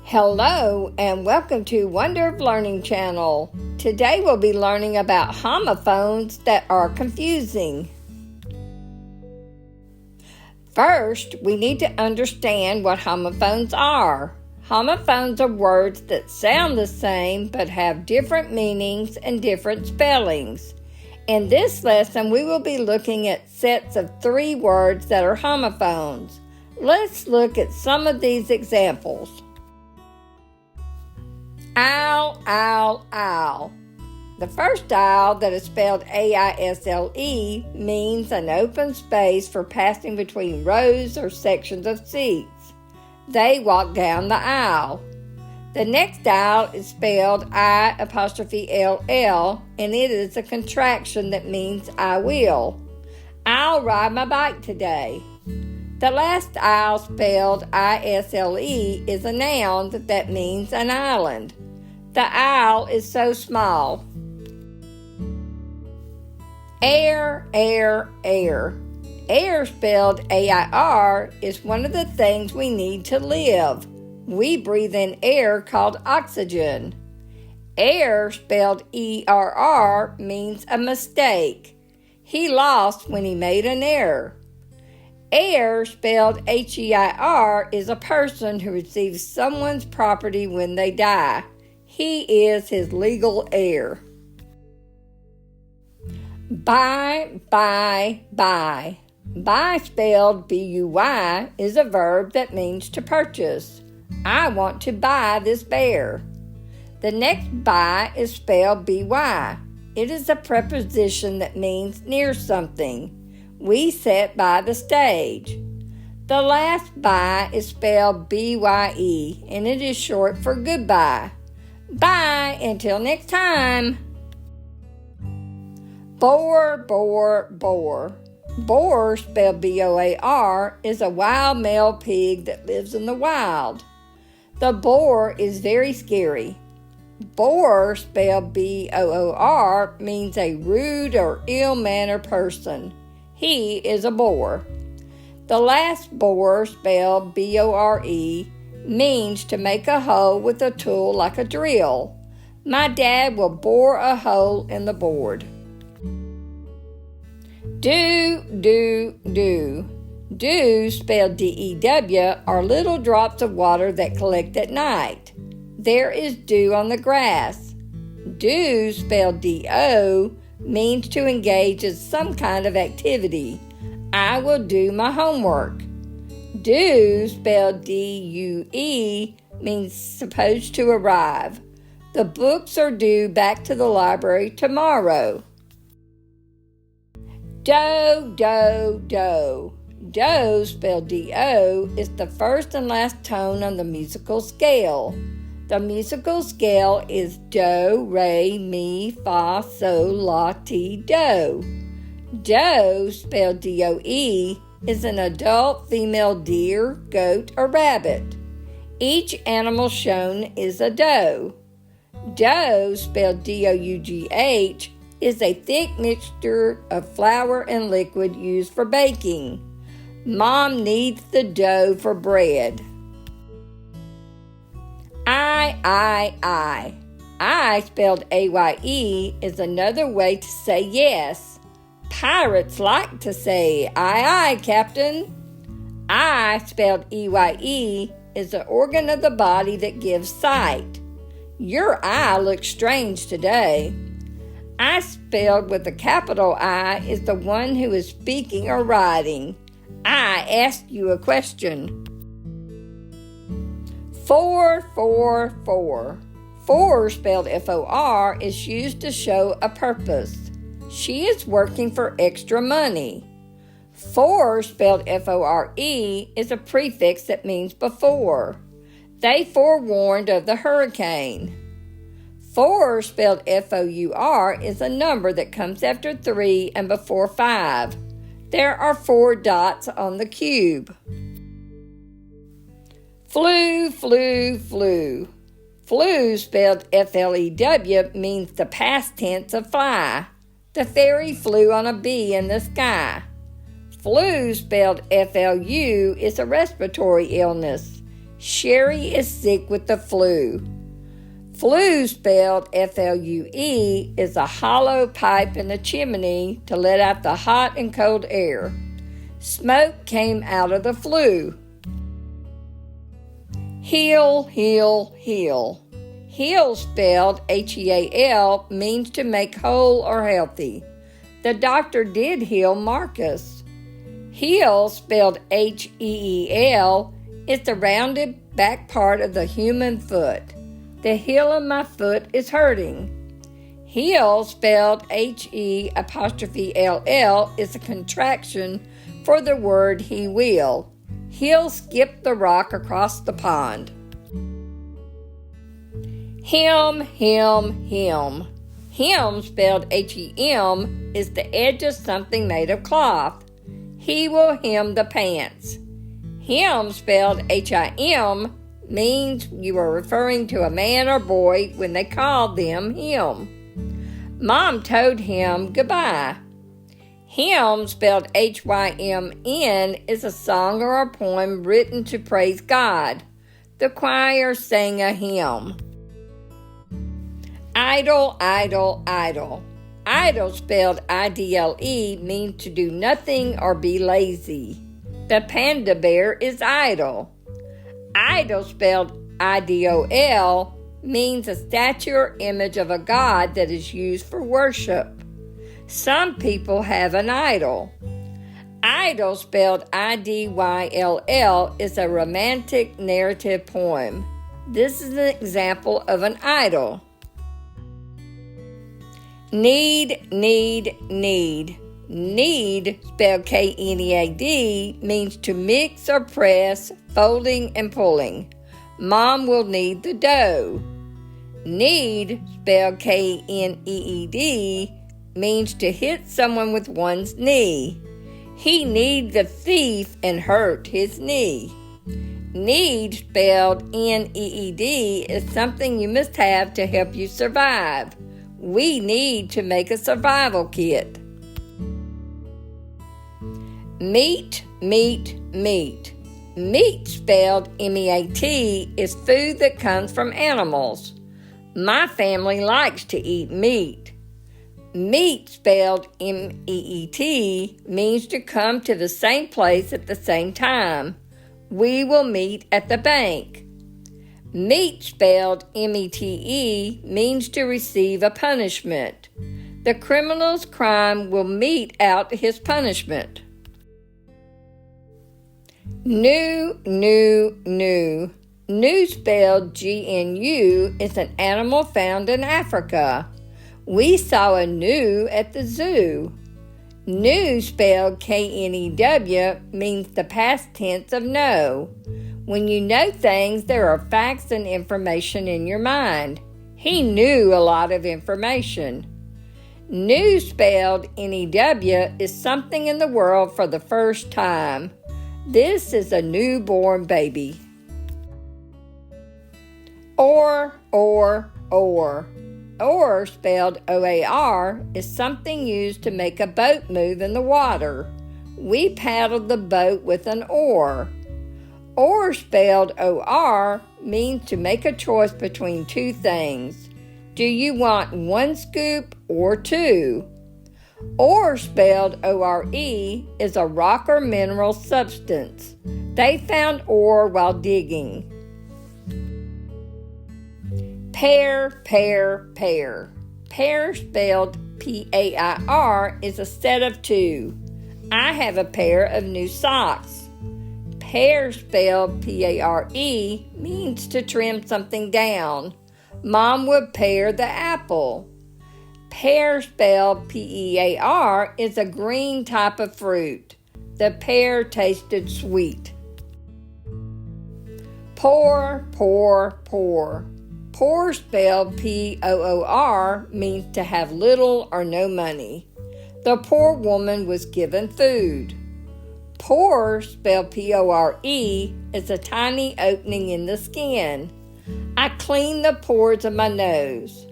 Hello and welcome to Wonder of Learning channel. Today we'll be learning about homophones that are confusing. First, we need to understand what homophones are. Homophones are words that sound the same but have different meanings and different spellings. In this lesson, we will be looking at sets of 3 words that are homophones. Let's look at some of these examples. Owl, owl, owl. The first owl, that is spelled A-I-S-L-E, means an open space for passing between rows or sections of seats. They walk down the aisle. The next owl is spelled I''L-L, and it is a contraction that means I will. I'll ride my bike today. The last owl, spelled I-S-L-E, is a noun that means an island. The owl is so small. Air, air, air. Air, spelled A-I-R, is one of the things we need to live. We breathe in air called oxygen. Error, spelled E-R-R, means a mistake. He lost when he made an error. Heir, spelled H-E-I-R, is a person who receives someone's property when they die. He is his legal heir. Buy, buy, buy. Buy, spelled B-U-Y, is a verb that means to purchase. I want to buy this bear. The next buy is spelled B-Y. It is a preposition that means near something. We sat by the stage. The last by is spelled B-Y-E, and it is short for goodbye. Bye until next time. Boar, boar, boar. Boar, spelled B-O-A-R, is a wild male pig that lives in the wild. The boar is very scary. Boar, spelled B-O-O-R, means a rude or ill-mannered person. He is a bore. The last bore, spelled B-O-R-E, means to make a hole with a tool like a drill. My dad will bore a hole in the board. Dew, dew, dew. Dew, spelled D-E-W, are little drops of water that collect at night. There is dew on the grass. Do, spelled D-O, means to engage in some kind of activity. I will do my homework. Due, spelled D-U-E, means supposed to arrive. The books are due back to the library tomorrow. Do, do, do. Do, spelled D-O, is the first and last tone on the musical scale. The musical scale is do, re, mi, fa, sol, la, ti, do. Doe, spelled D-O-E, is an adult female deer, goat, or rabbit. Each animal shown is a doe. Dough, spelled D-O-U-G-H, is a thick mixture of flour and liquid used for baking. Mom needs the dough for bread. I, spelled A-Y-E, is another way to say yes. Pirates like to say, aye, aye, Captain. Eye, spelled E-Y-E, is the organ of the body that gives sight. Your eye looks strange today. I, spelled with a capital I, is the one who is speaking or writing. I asked you a question. For, for. For, spelled F-O-R, is used to show a purpose. She is working for extra money. For, spelled F-O-R-E, is a prefix that means before. They forewarned of the hurricane. 4, spelled F-O-U-R, is a number that comes after 3 and before 5. There are 4 dots on the cube. Flew, flew, flew. Flew, spelled F-L-E-W, means the past tense of fly. The fairy flew on a bee in the sky. Flu, spelled F-L-U, is a respiratory illness. Sherry is sick with the flu. Flue, spelled F-L-U-E, is a hollow pipe in the chimney to let out the hot and cold air. Smoke came out of the flue. Heal, heal, heal. Heal, spelled H-E-A-L, means to make whole or healthy. The doctor did heal Marcus. Heel, spelled H-E-E-L, is the rounded back part of the human foot. The heel of my foot is hurting. Heel, spelled H-E-L-L, is a contraction for the word he will. He'll skip the rock across the pond. Hem, hem, hem. Hem, spelled H-E-M, is the edge of something made of cloth. He will hem the pants. Him, spelled H-I-M, means you are referring to a man or boy when they called them him. Mom told him goodbye. Hymn, spelled H-Y-M-N, is a song or a poem written to praise God. The choir sang a hymn. Idle, idle, idle. Idle, spelled I-D-L-E, means to do nothing or be lazy. The panda bear is idle. Idol, spelled I-D-O-L, means a statue or image of a god that is used for worship. Some people have an idol. Idol, spelled I-D-Y-L-L, is a romantic narrative poem. This is an example of an idol. Knead, knead, knead. Knead, spelled K-N-E-A-D, means to mix or press, folding and pulling. Mom will knead the dough. Knead, spelled K-N-E-E-D, means to hit someone with one's knee. He kneed the thief and hurt his knee. Need, spelled N-E-E-D, is something you must have to help you survive. We need to make a survival kit. Meat, meat, meat. Meat, spelled M-E-A-T, is food that comes from animals. My family likes to eat meat. Meet, spelled M-E-E-T, means to come to the same place at the same time. We will meet at the bank. Meet, spelled M-E-T-E, means to receive a punishment. The criminal's crime will mete out his punishment. Gnu, gnu, gnu. Gnu, spelled G-N-U, is an animal found in Africa. We saw a gnu at the zoo. Gnu, spelled K-N-E-W, means the past tense of know. When you know things, there are facts and information in your mind. He knew a lot of information. New, spelled N-E-W, is something in the world for the first time. This is a newborn baby. Oar, oar, oar. Oar, spelled O-A-R, is something used to make a boat move in the water. We paddled the boat with an oar. Or, spelled O-R, means to make a choice between two things. Do you want one scoop or two? Ore, spelled O-R-E, is a rock or mineral substance. They found ore while digging. Pair, pair, pair. Pair, spelled P-A-I-R, is a set of two. I have a pair of new socks. Pair, spelled P-A-R-E, means to trim something down. Mom would pare the apple. Pear, spelled P-E-A-R, is a green type of fruit. The pear tasted sweet. Pour, pour, pour. Poor, spelled P-O-O-R, means to have little or no money. The poor woman was given food. Pore, spelled P-O-R-E, is a tiny opening in the skin. I clean the pores of my nose.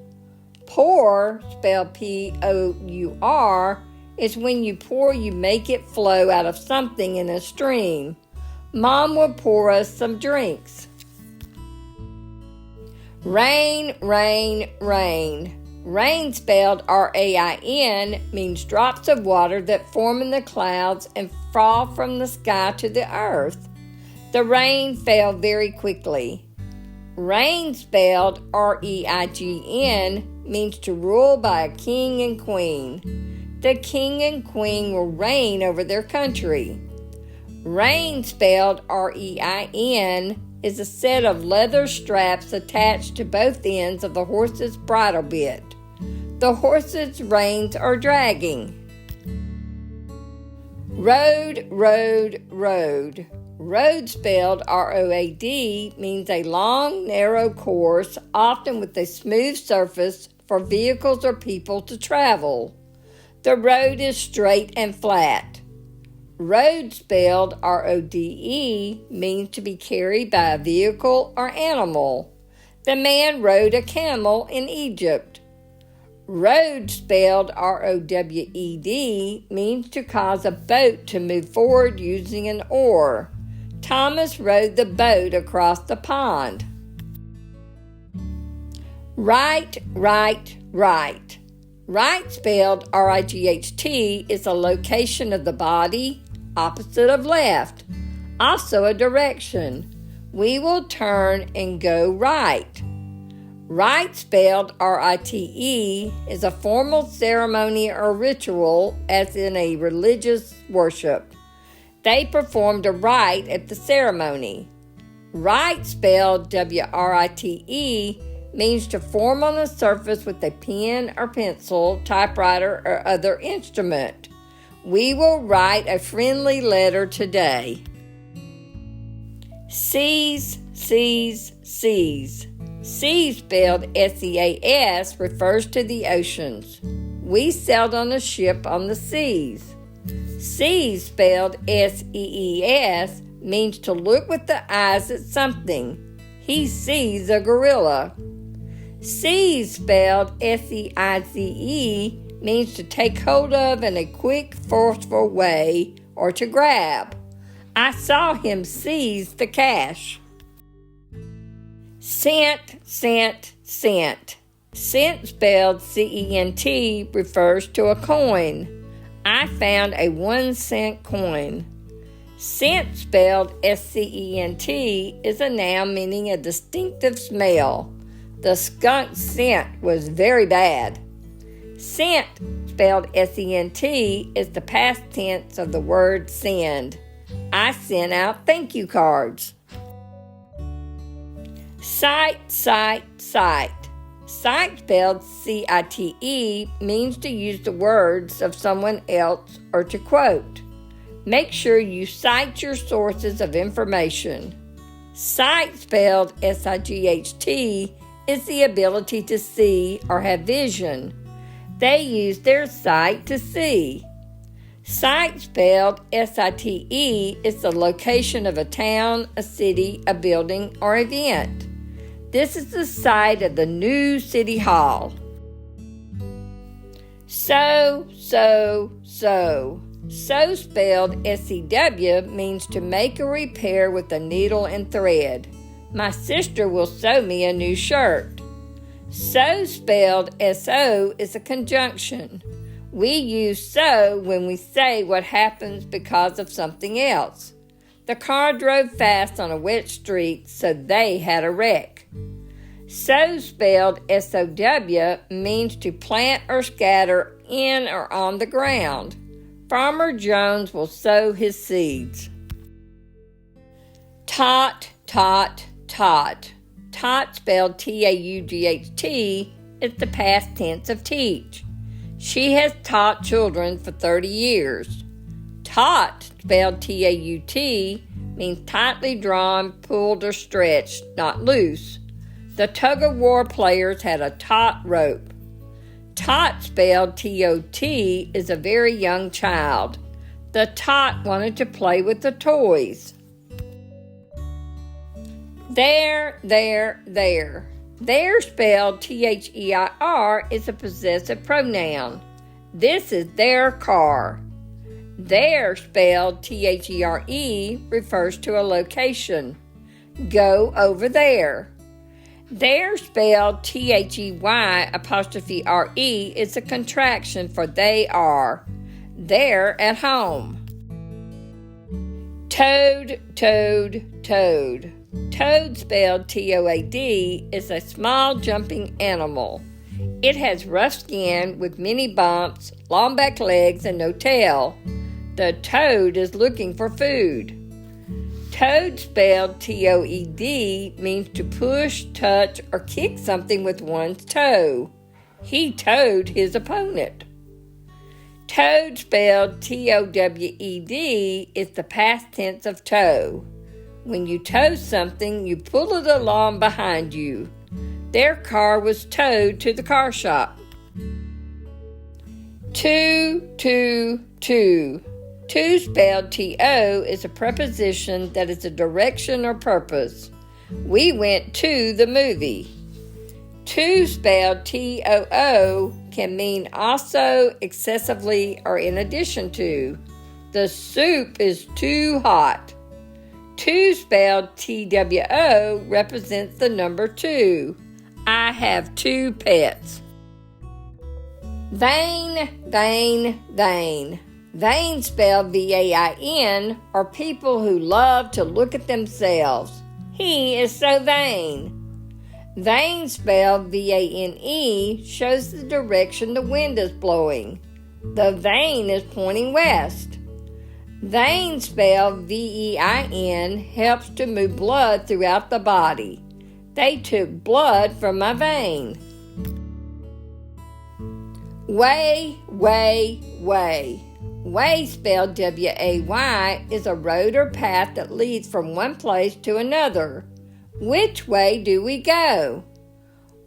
Pour, spelled P-O-U-R, is when you pour, you make it flow out of something in a stream. Mom will pour us some drinks. Rain, rain, rain. Rain, spelled R-A-I-N, means drops of water that form in the clouds and fall from the sky to the earth. The rain fell very quickly. Reign, spelled R-E-I-G-N, means to rule by a king and queen. The king and queen will reign over their country. Rein, spelled R-E-I-N, is a set of leather straps attached to both ends of the horse's bridle bit. The horse's reins are dragging. Road, road, road. Road, spelled R-O-A-D, means a long, narrow course, often with a smooth surface for vehicles or people to travel. The road is straight and flat. Road, spelled R-O-D-E, means to be carried by a vehicle or animal. The man rode a camel in Egypt. Road, spelled R-O-W-E-D, means to cause a boat to move forward using an oar. Thomas rowed the boat across the pond. Right, right, right. Right, spelled R-I-G-H-T, is a location of the body, opposite of left, also a direction. We will turn and go right. Right, spelled R-I-T-E, is a formal ceremony or ritual, as in a religious worship. They performed a rite at the ceremony. Write, spelled W-R-I-T-E, means to form on a surface with a pen or pencil, typewriter, or other instrument. We will write a friendly letter today. Seas, seas, seas. Seas, spelled S-E-A-S, refers to the oceans. We sailed on a ship on the seas. Seas, spelled S-E-E-S, means to look with the eyes at something. He sees a gorilla. Seize, spelled S-E-I-Z-E, means to take hold of in a quick, forceful way or to grab. I saw him seize the cash. Cent, cent, cent. Cent, spelled C-E-N-T, refers to a coin. I found a 1-cent coin. Scent, spelled S-C-E-N-T, is a noun meaning a distinctive smell. The skunk's scent was very bad. Sent, spelled S-E-N-T, is the past tense of the word send. I sent out thank you cards. Cite, cite, cite. Cite, spelled C-I-T-E, means to use the words of someone else or to quote. Make sure you cite your sources of information. Sight, spelled S-I-G-H-T, is the ability to see or have vision. They use their sight to see. Site, spelled S-I-T-E, is the location of a town, a city, a building, or event. This is the site of the new city hall. Sew, sew, sew. Sew, spelled S-E-W, means to make a repair with a needle and thread. My sister will sew me a new shirt. So, spelled S-O, is a conjunction. We use so when we say what happens because of something else. The car drove fast on a wet street, so they had a wreck. Sow, spelled S-O-W, means to plant or scatter in or on the ground. Farmer Jones will sow his seeds. Taught, taught, taught. Taught, spelled T-A-U-G-H-T, is the past tense of teach. She has taught children for 30 years. Taut, spelled T-A-U-T, means tightly drawn, pulled, or stretched, not loose. The tug-of-war players had a taut rope. Tot, spelled T-O-T, is a very young child. The tot wanted to play with the toys. There, there, there. There, spelled T-H-E-I-R, is a possessive pronoun. This is their car. There, spelled T-H-E-R-E, refers to a location. Go over there. There, spelled THEY', is a contraction for they are. They're at home. Toad, toad, toad. Toad, spelled TOAD, is a small jumping animal. It has rough skin with many bumps, long back legs, and no tail. The toad is looking for food. Toad, spelled TOED, means to push, touch, or kick something with one's toe. He toed his opponent. Toad, spelled TOWED, is the past tense of tow. When you tow something, you pull it along behind you. Their car was towed to the car shop. Two, two, two. To, spelled T-O, is a preposition that is a direction or purpose. We went to the movie. To, spelled T-O-O, can mean also, excessively, or in addition to. The soup is too hot. To, spelled T-W-O, represents the number 2. I have 2 pets. Vain, vain, vain. Vain, spelled V-A-I-N, are people who love to look at themselves. He is so vain. Vain, spelled V-A-N-E, shows the direction the wind is blowing. The vane is pointing west. Vein, spelled V-E-I-N, helps to move blood throughout the body. They took blood from my vein. Way, way, way. Way, spelled W-A-Y, is a road or path that leads from one place to another. Which way do we go?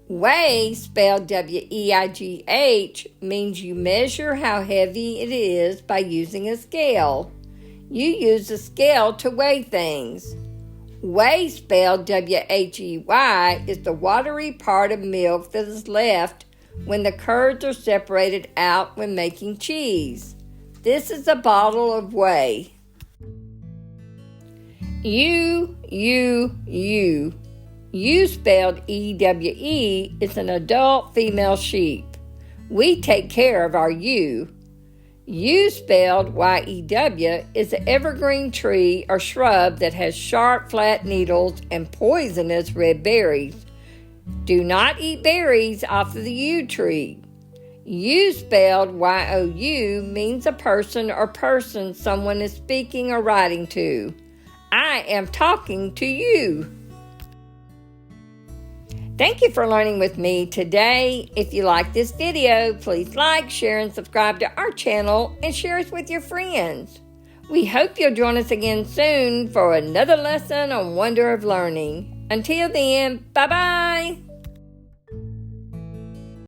Weigh, spelled W-E-I-G-H, means you measure how heavy it is by using a scale. You use a scale to weigh things. Whey, spelled W-H-E-Y, is the watery part of milk that is left when the curds are separated out when making cheese. This is a bottle of whey. You, spelled E-W-E, is an adult female sheep. We take care of our ewe. Yew, spelled Y-E-W, is an evergreen tree or shrub that has sharp, flat needles and poisonous red berries. Do not eat berries off of the yew tree. You, spelled Y-O-U, means a person or persons someone is speaking or writing to. I am talking to you. Thank you for learning with me today. If you like this video, please like, share, and subscribe to our channel and share us with your friends. We hope you'll join us again soon for another lesson on Wonder of Learning. Until then, bye-bye.